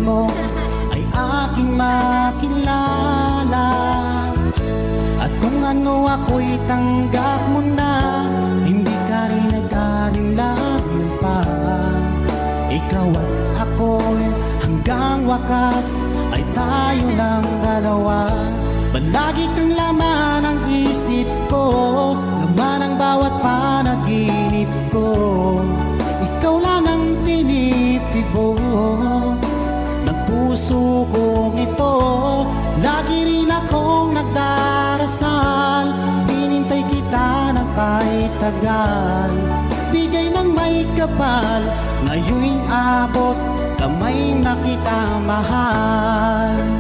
mo ay aking makilala. At kung ano ako'y tanggap mo na, hindi ka rin nag-alinlangan pa. Ikaw at ako'y hanggang wakas ay tayo ng dalawa. Palagi kang laman ng isip ko, laman ng bawat panaginip ko. Ikaw lang ang tinitibo ng puso kong ito. Lagi rin akong nagdarasal, hinintay kita ng kahit tagal. Bigay ng may kapal, ngayon'y abot kamay na kita mahal.